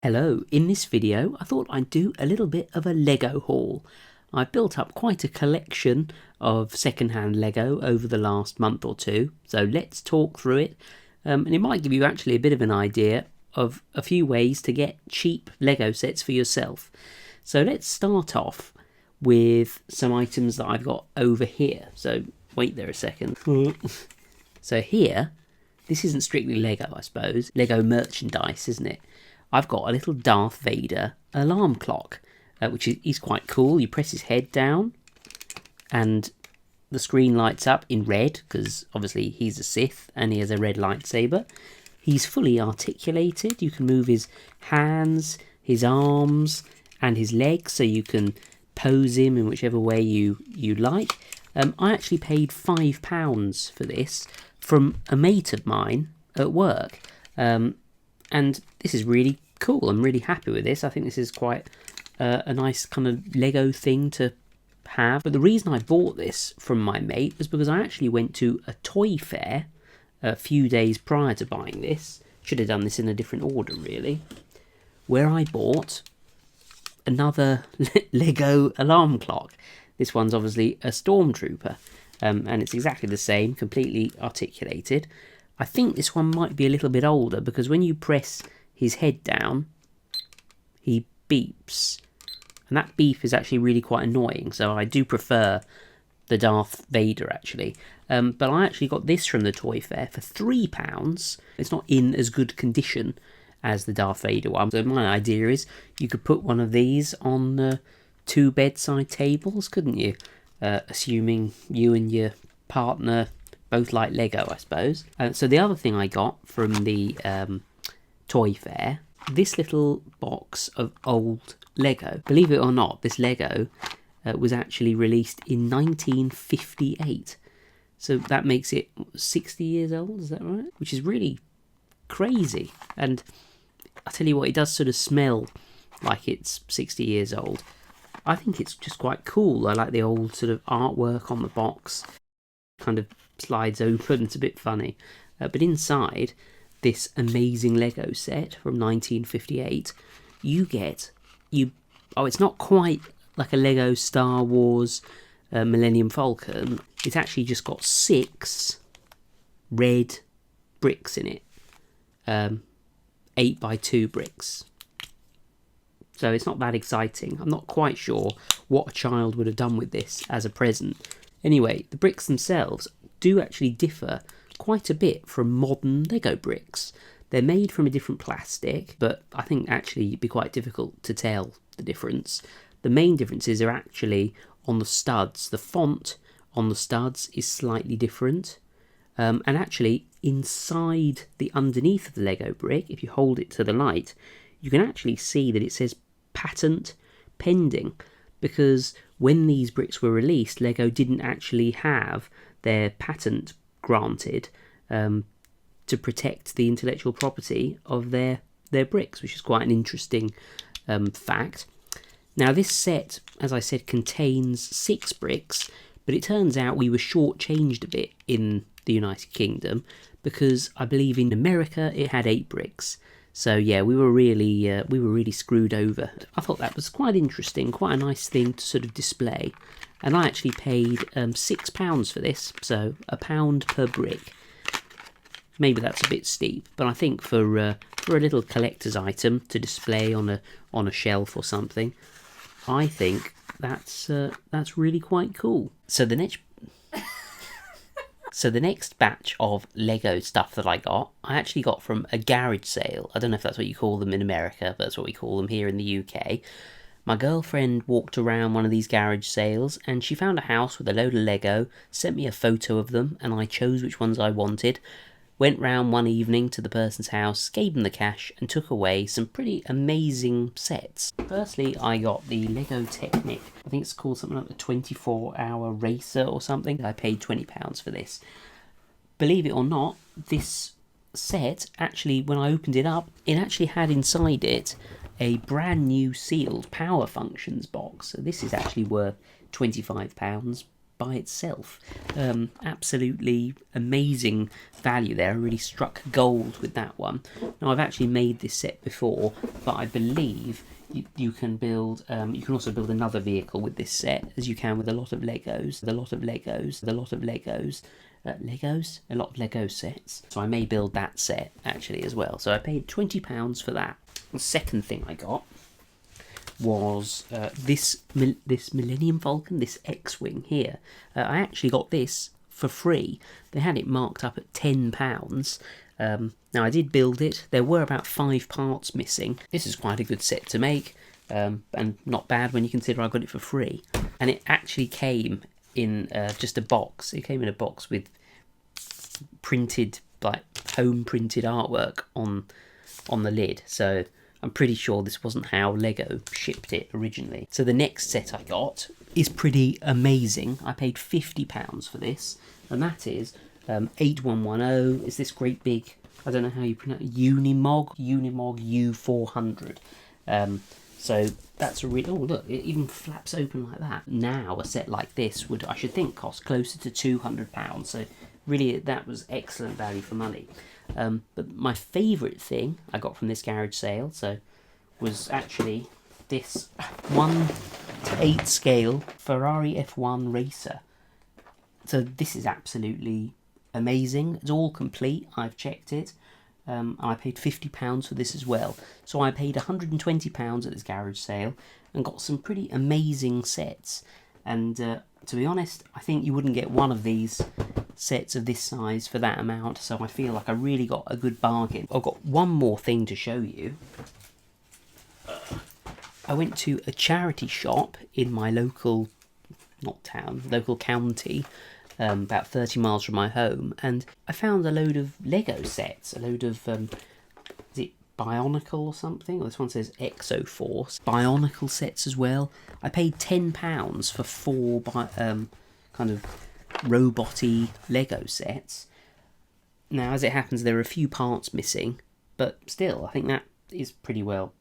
Hello, in this video I thought I'd do a little bit of a Lego haul. I've built up quite a collection of second-hand Lego over the last month or two, so let's talk through it. And it might give you actually a bit of an idea of a few ways to get cheap Lego sets for yourself. So let's start off with some items that I've got over here. So wait there a second. So here, this isn't strictly Lego, I suppose. Lego merchandise, isn't it? I've got a little Darth Vader alarm clock, which is quite cool. You press his head down and the screen lights up in red, because obviously he's a Sith and he has a red lightsaber. He's fully articulated. You can move his hands, his arms and his legs, so you can pose him in whichever way you like. I actually paid £5 for this from a mate of mine at work. And this is really cool. I'm really happy with this. I think this is quite a nice kind of Lego thing to have. But the reason I bought this from my mate was because I actually went to a toy fair a few days prior to buying this. Should have done this in a different order, really. Where I bought another Lego alarm clock. This one's obviously a Stormtrooper. And it's exactly the same, completely articulated. I think this one might be a little bit older because when you press his head down, he beeps. And that beep is actually really quite annoying, so I do prefer the Darth Vader actually. But I actually got this from the toy fair for £3. It's not in as good condition as the Darth Vader one. So my idea is you could put one of these on 2 bedside tables, couldn't you? Assuming you and your partner both like Lego, I suppose. So the other thing I got from the toy fair, this little box of old Lego. Believe it or not, this Lego was actually released in 1958. So that makes it 60 years old, is that right? Which is really crazy. And I tell you what, it does sort of smell like it's 60 years old. I think it's just quite cool. I like the old sort of artwork on the box. Kind of slides open, it's a bit funny. But inside this amazing Lego set from 1958, it's not quite like a Lego Star Wars Millennium Falcon. It's actually just got 6 red bricks in it. 8x2 bricks. So it's not that exciting. I'm not quite sure what a child would have done with this as a present. Anyway, the bricks themselves do actually differ quite a bit from modern Lego bricks. They're made from a different plastic, but I think actually it'd be quite difficult to tell the difference. The main differences are actually on the studs. The font on the studs is slightly different. And actually, inside the underneath of the Lego brick, if you hold it to the light, you can actually see that it says patent pending, because when these bricks were released, Lego didn't actually have their patent granted to protect the intellectual property of their bricks, which is quite an interesting fact. Now this set, as I said, contains 6 bricks, but it turns out we were shortchanged a bit in the United Kingdom, because I believe in America it had 8 bricks. So yeah, we were really screwed over. I thought that was quite interesting, quite a nice thing to sort of display. And I actually paid £6 for this, so £1 per brick. Maybe that's a bit steep, but I think for a little collector's item to display on a shelf or something, I think that's really quite cool. So the next batch of Lego stuff that I actually got from a garage sale. I don't know if that's what you call them in America, but that's what we call them here in the UK. My girlfriend walked around one of these garage sales and she found a house with a load of Lego, sent me a photo of them, and I chose which ones I wanted. Went round one evening to the person's house, gave them the cash and took away some pretty amazing sets. Firstly, I got the Lego Technic. I think it's called something like the 24-hour racer or something. I paid £20 for this. Believe it or not, this set, actually, when I opened it up, it actually had inside it a brand new sealed Power Functions box. So this is actually worth £25. by itself. Absolutely amazing value there. I really struck gold with that one. Now, I've actually made this set before, but I believe you can build, you can also build another vehicle with this set, as you can with a lot of Legos, a lot of Lego sets. So I may build that set actually as well. So I paid £20 for that. The second thing I got was this Millennium Falcon, this X-Wing here. I actually got this for free. They had it marked up at £10. Now I did build it. There were about 5 parts missing. This is quite a good set to make, and not bad when you consider I got it for free. And it actually came in just a box. It came in a box with printed, like home printed artwork on the lid. So I'm pretty sure this wasn't how Lego shipped it originally. So the next set I got is pretty amazing. I paid £50 for this, and that is 8110. Is this great big, I don't know how you pronounce it, Unimog U400. So that's a real, oh look, it even flaps open like that. Now a set like this would, I should think, cost closer to £200. So really that was excellent value for money. But my favourite thing I got from this garage sale was actually this 1:8 scale Ferrari F1 racer. So this is absolutely amazing. It's all complete. I've checked it. And I paid £50 for this as well. So I paid £120 at this garage sale and got some pretty amazing sets. And to be honest, I think you wouldn't get one of these sets of this size for that amount. So I feel like I really got a good bargain. I've got one more thing to show you. I went to a charity shop in my local, not town, local county, about 30 miles from my home, and I found a load of Lego sets, a load of, is it Bionicle or something? Or this one says Exoforce. Bionicle sets as well. I paid £10 for 4 kind of robot-y Lego sets. Now, as it happens, there are a few parts missing, but still, I think that is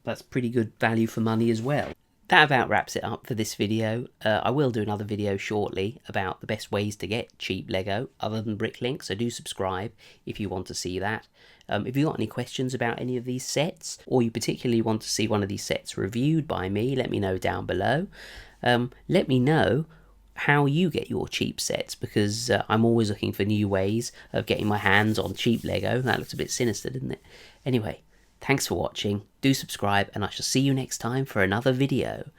that's pretty good value for money as well. That about wraps it up for this video. I will do another video shortly about the best ways to get cheap Lego other than Bricklink, so do subscribe if you want to see that. If you've got any questions about any of these sets, or you particularly want to see one of these sets reviewed by me, let me know down below. Let me know how you get your cheap sets, because I'm always looking for new ways of getting my hands on cheap Lego. That looks a bit sinister, didn't it? Anyway, thanks for watching, do subscribe, and I shall see you next time for another video.